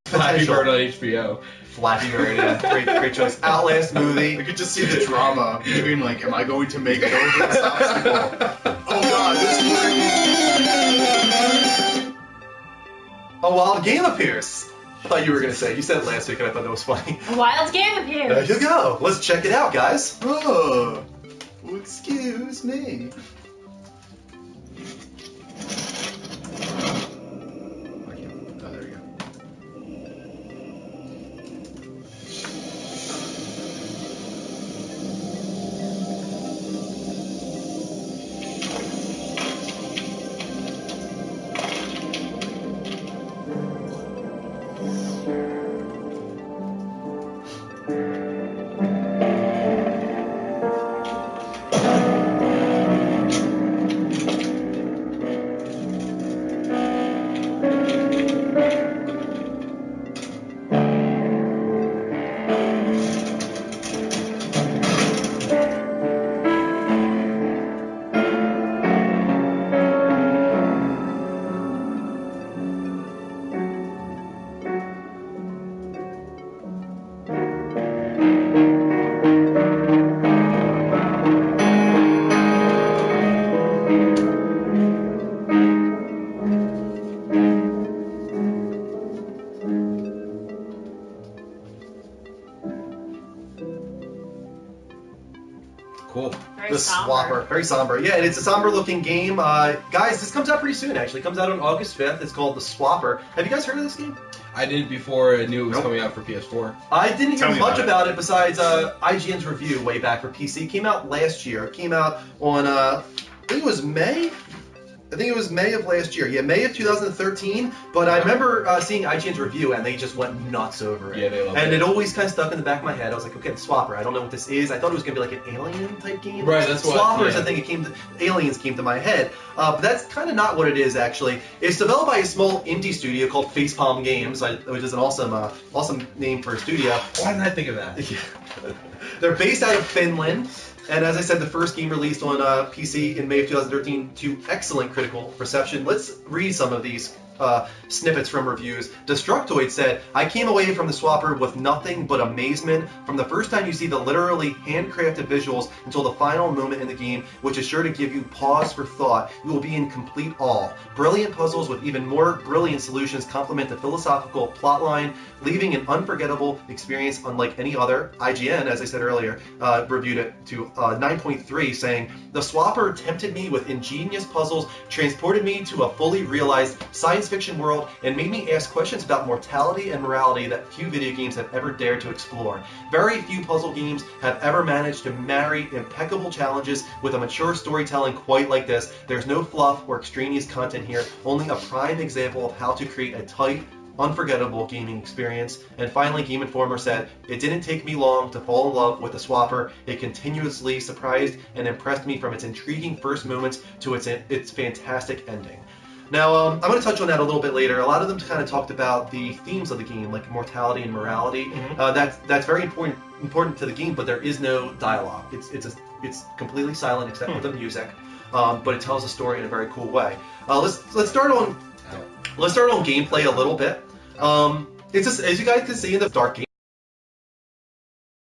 Flappy Bird on HBO. Flappy Bird, yeah. Great choice. Outlast movie. I could just see the drama between, like, am I going to make it over this obstacle? Oh god, this movie! A wild game appears. I thought you were going to say it. You said it last week, and I thought that was funny. A wild game appears. There you go. Let's check it out, guys. Oh, well, excuse me. Oh, there we go. Cool. Very The somber. Swapper. Very somber. Yeah, and it's a somber looking game. Guys, this comes out pretty soon, actually. It comes out on August 5th. It's called The Swapper. Have you guys heard of this game? I didn't before I knew it was Nope. coming out for PS4. I didn't Tell hear me much about about it besides IGN's review way back for PC. It came out last year. It came out on, I think it was May? I think it was May of last year. Yeah, May of 2013. But I remember seeing IGN's review, and they just went nuts over it. Yeah, they loved and it. it always kind of stuck in the back of my head. I was like, okay, the Swapper. I don't know what this is. I thought it was going to be like an alien type game. Right, that's what- Swappers, yeah. I think aliens came to my head. But that's kind of not what it is, actually. It's developed by a small indie studio called Facepalm Games, which is an awesome name for a studio. Why didn't I think of that? They're based out of Finland. And as I said, the first game released on PC in May of 2013 to excellent critical reception. Let's read some of these snippets from reviews. Destructoid said, I came away from the Swapper with nothing but amazement from the first time you see the literally handcrafted visuals until the final moment in the game, which is sure to give you pause for thought. You will be in complete awe. Brilliant puzzles with even more brilliant solutions complement the philosophical plotline, leaving an unforgettable experience unlike any other. IGN, as I said earlier, reviewed it to 9.3, saying, the Swapper tempted me with ingenious puzzles, transported me to a fully realized science fiction world, and made me ask questions about mortality and morality that few video games have ever dared to explore. Very few puzzle games have ever managed to marry impeccable challenges with a mature storytelling quite like this. There's no fluff or extraneous content here, only a prime example of how to create a tight, unforgettable gaming experience. And finally, Game Informer said, it didn't take me long to fall in love with the Swapper. It continuously surprised and impressed me from its intriguing first moments to its fantastic ending. Now, I'm going to touch on that a little bit later. A lot of them kind of talked about the themes of the game, like mortality and morality. That's very important to the game, but there is no dialogue. It's completely silent except for the music, but it tells a story in a very cool way. Let's start on gameplay a little bit. It's just, as you guys can see in the dark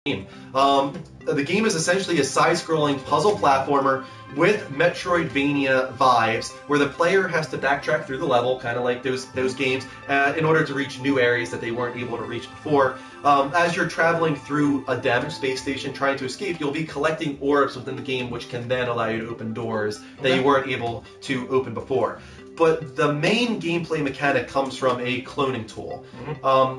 game. The game is essentially a side-scrolling puzzle platformer with Metroidvania vibes, where the player has to backtrack through the level, kind of like those games, in order to reach new areas that they weren't able to reach before. As you're traveling through a damaged space station trying to escape, you'll be collecting orbs within the game, which can then allow you to open doors that you weren't able to open before. But the main gameplay mechanic comes from a cloning tool,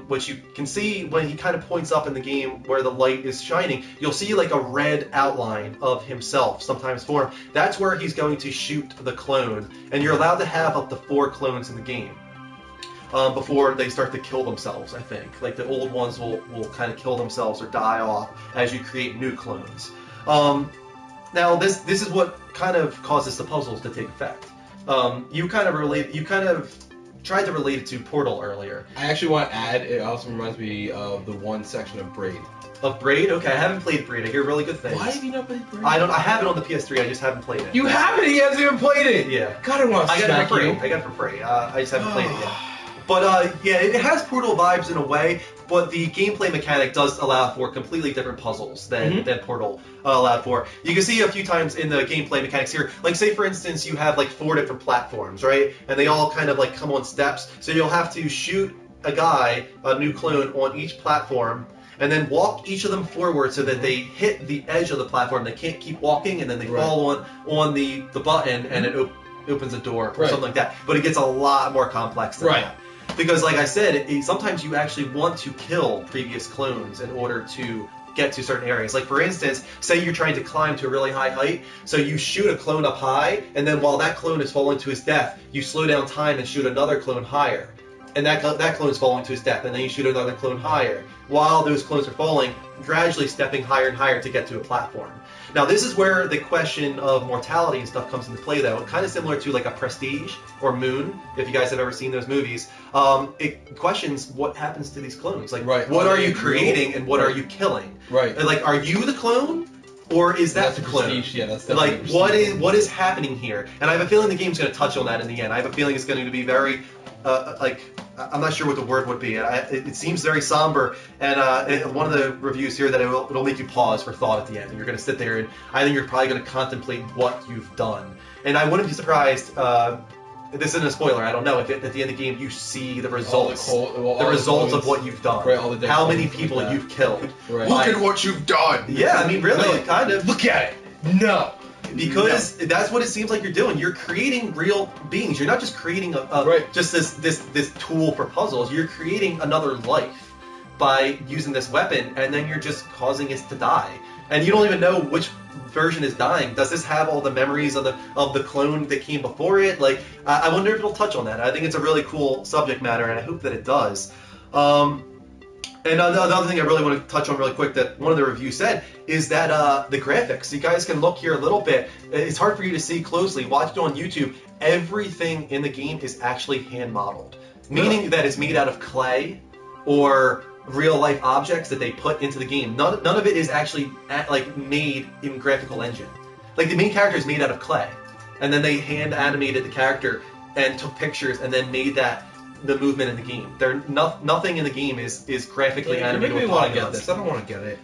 which you can see when he kind of points up in the game where the light is shining. You'll see like a red outline of himself sometimes form. That's where he's going to shoot the clone, and you're allowed to have up to 4 clones in the game before they start to kill themselves, I think. Like the old ones will kind of kill themselves or die off as you create new clones. Now this is what kind of causes the puzzles to take effect. You kind of tried to relate it to Portal earlier. I actually want to add, it also reminds me of the one section of Braid. Of Braid? Okay, I haven't played Braid. I hear really good things. Why have you not played Braid? I have it on the PS3. I just haven't played it. You haven't? He hasn't even played it. Yeah. God, I want to I got it smack for free. you. I got it for free. I just haven't played it yet. But yeah, it has Portal vibes in a way, but the gameplay mechanic does allow for completely different puzzles than Portal allowed for. You can see a few times in the gameplay mechanics here, like say for instance you have like 4 different platforms, right? And they all kind of like come on steps, so you'll have to shoot a new clone on each platform, and then walk each of them forward so that they hit the edge of the platform. They can't keep walking, and then they fall on the button, and it opens a door or something like that. But it gets a lot more complex than that. Because like I said, sometimes you actually want to kill previous clones in order to get to certain areas. Like for instance, say you're trying to climb to a really high height, so you shoot a clone up high, and then while that clone is falling to his death, you slow down time and shoot another clone higher. And that clone is falling to his death, and then you shoot another clone higher. While those clones are falling, gradually stepping higher and higher to get to a platform. Now this is where the question of mortality and stuff comes into play though. Kind of similar to like a Prestige or Moon, if you guys have ever seen those movies. It questions what happens to these clones. Like what are you creating and what are you killing? Right. And, like, are you the clone? Or is that the clone? Prestige, yeah, that's like what is happening here? And I have a feeling the game's going to touch on that in the end. I have a feeling it's going to be very I'm not sure what the word would be. It seems very somber, and one of the reviews here that it'll make you pause for thought at the end, and you're going to sit there, and I think you're probably going to contemplate what you've done. And I wouldn't be surprised. This isn't a spoiler. I don't know if at the end of the game you see the results, the results of what you've done, how many people you've killed. Look at what you've done. Yeah, I mean, really, kind of. Look at it. No. Because that's what it seems like you're doing. You're creating real beings. You're not just creating just this tool for puzzles. You're creating another life by using this weapon, and then you're just causing it to die. And you don't even know which version is dying. Does this have all the memories of the clone that came before it? Like, I wonder if it'll touch on that. I think it's a really cool subject matter, and I hope that it does. And another thing I really want to touch on really quick that one of the reviews said is that the graphics. You guys can look here a little bit. It's hard for you to see closely. Watch it on YouTube. Everything in the game is actually hand modeled, meaning that it's made out of clay or real life objects that they put into the game. None of it is actually made in graphical engine. Like the main character is made out of clay, and then they hand animated the character and took pictures and then made that the movement in the game. Nothing in the game is graphically animated with polygons. Get this. I don't want to get it.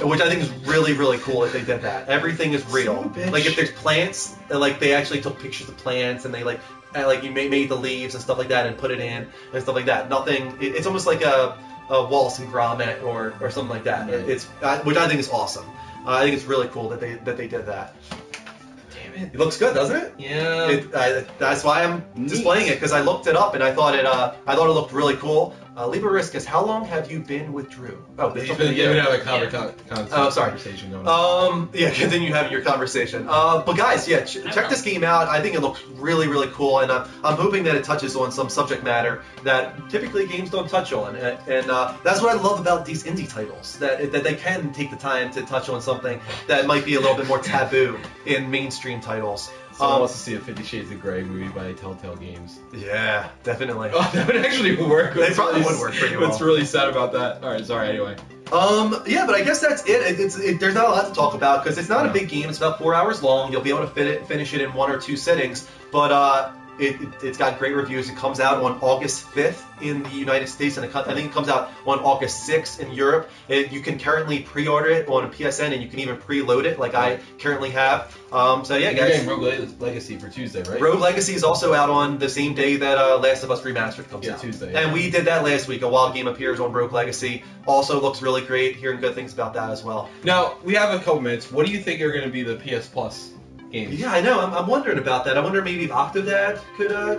Which I think is really, really cool that they did that. Everything is real. Like if there's plants, like they actually took pictures of plants and they you made the leaves and stuff like that and put it in and stuff like that. Nothing. It's almost like a Wallace and Gromit or something like that. Right. Which I think is awesome. I think it's really cool that they did that. It looks good, doesn't it? Yeah. That's why I'm displaying it, because I looked it up and I thought it looked really cool. Leave a risk is how long have you been with Drew? Oh, he's been having a conversation going on. Yeah, continue having your conversation. But guys, yeah, check this game out. I think it looks really, really cool, and I'm hoping that it touches on some subject matter that typically games don't touch on, and that's what I love about these indie titles, that they can take the time to touch on something that might be a little bit more taboo in mainstream titles. Someone wants to see a 50 Shades of Grey movie by Telltale Games. Yeah, definitely. Oh, that would actually work. They probably would work pretty well. What's really sad about that? All right, sorry. Anyway. Yeah, but I guess that's it. There's not a lot to talk about because it's not a big game. It's about 4 hours long. You'll be able to finish it in 1 or 2 sittings. But it's got great reviews. It comes out on August 5th in the United States, and I think it comes out on August 6th in Europe. You can currently pre-order it on PSN, and you can even preload it, like I currently have. So yeah, guys. You're getting Rogue Legacy for Tuesday, right? Rogue Legacy is also out on the same day that Last of Us Remastered comes out. Tuesday. And we did that last week. A Wild Game appears on Rogue Legacy. Also looks really great. Hearing good things about that as well. Now we have a couple minutes. What do you think are going to be the PS Plus games? Yeah, I know. I'm wondering about that. I wonder maybe if Octodad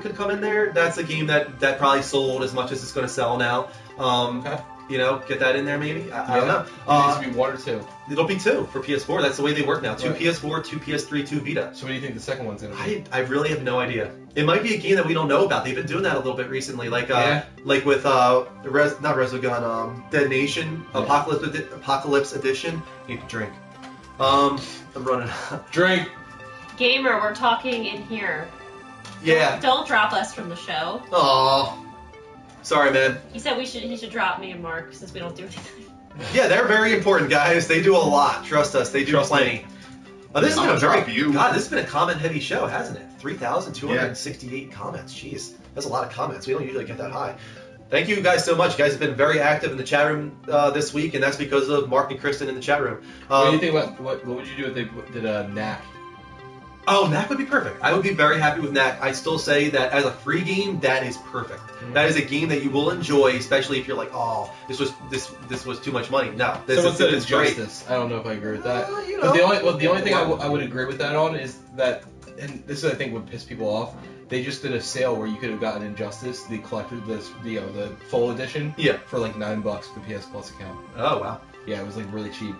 could come in there. That's a game that probably sold as much as it's going to sell now. Okay. You know, get that in there maybe. I don't know. It needs to be 1 or 2. It'll be 2 for PS4. That's the way they work now. 2 PS4, 2 PS3, 2 Vita. So what do you think the second one's going to be? I really have no idea. It might be a game that we don't know about. They've been doing that a little bit recently, like with not Resogun, Dead Nation, Apocalypse Edition. Need to drink. I'm running out. Drink. Gamer, we're talking in here. Yeah. Don't drop us from the show. Aw. Sorry, man. He said he should drop me and Mark since we don't do anything. Yeah, they're very important, guys. They do a lot. Trust us. They do plenty. This has been a very view. God. This has been a comment-heavy show, hasn't it? 3,268 comments. Jeez, that's a lot of comments. We don't usually get that high. Thank you guys so much. You guys have been very active in the chat room this week, and that's because of Mark and Kristen in the chat room. What do you think about what would you do if they did Knack? Oh, Knack would be perfect. I would be very happy with Knack. I still say that as a free game, that is perfect. That is a game that you will enjoy, especially if you're like, oh, this was too much money. No, this is great. Justice. I don't know if I agree with that. You But know, the only thing I would agree with that on is that, and this is I think would piss people off. They just did a sale where you could have gotten Injustice, the collected the full edition, for like $9 for the PS Plus account. Oh wow. Yeah, it was like really cheap.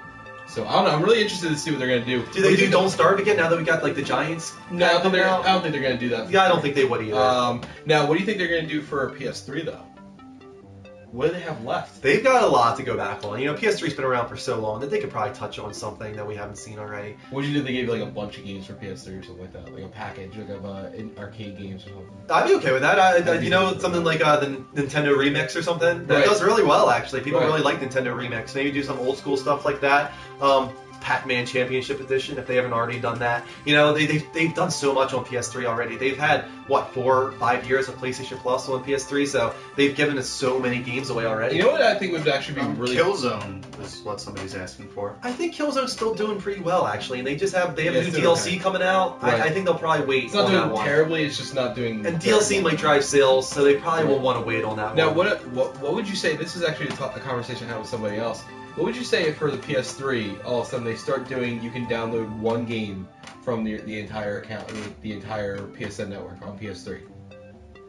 So I don't know. I'm really interested to see what they're gonna do. Do they do Don't Starve again now that we got like the Giants? No, I don't think they're gonna do that. Yeah, I don't think they would either. Now, what do you think they're gonna do for PS3 though? What do they have left? They've got a lot to go back on. You know, PS3's been around for so long that they could probably touch on something that we haven't seen already. What do you do? They gave you like a bunch of games for PS3 or something like that, like a package like of arcade games or something. I'd be okay with that. You know, something like the Nintendo Remix or something that does really well actually. People really like Nintendo Remix. Maybe do some old school stuff like that. Pac-Man Championship Edition, if they haven't already done that. You know, they've done so much on PS3 already. They've had, 4 or 5 years of PlayStation Plus on PS3, so they've given us so many games away already. You know what I think would actually be really... Killzone is what somebody's asking for. I think Killzone's still doing pretty well, actually, and they have new DLC coming out. Right. I think they'll probably wait. It's not doing terribly, it's just not doing... And DLC might drive sales, so they probably will want to wait on that now, one. Now, what would you say... This is actually a conversation I had with somebody else. What would you say if for the PS3, all of a sudden they start doing, you can download one game from the entire account, the entire PSN network on PS3?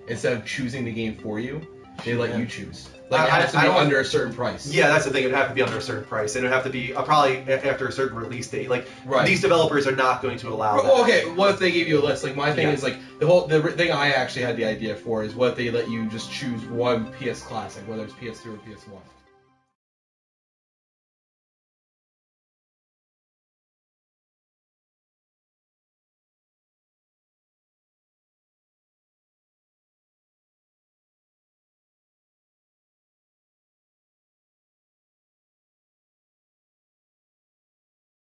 Instead of choosing the game for you, they let you choose. Like, it has to be under a certain price. Yeah, that's the thing. It would have to be under a certain price. And it would have to be probably after a certain release date. Like, these developers are not going to allow that. Well, okay, what if they gave you a list? Like, my thing is, like, the thing I actually had the idea for is what if they let you just choose one PS Classic, whether it's PS3 or PS1.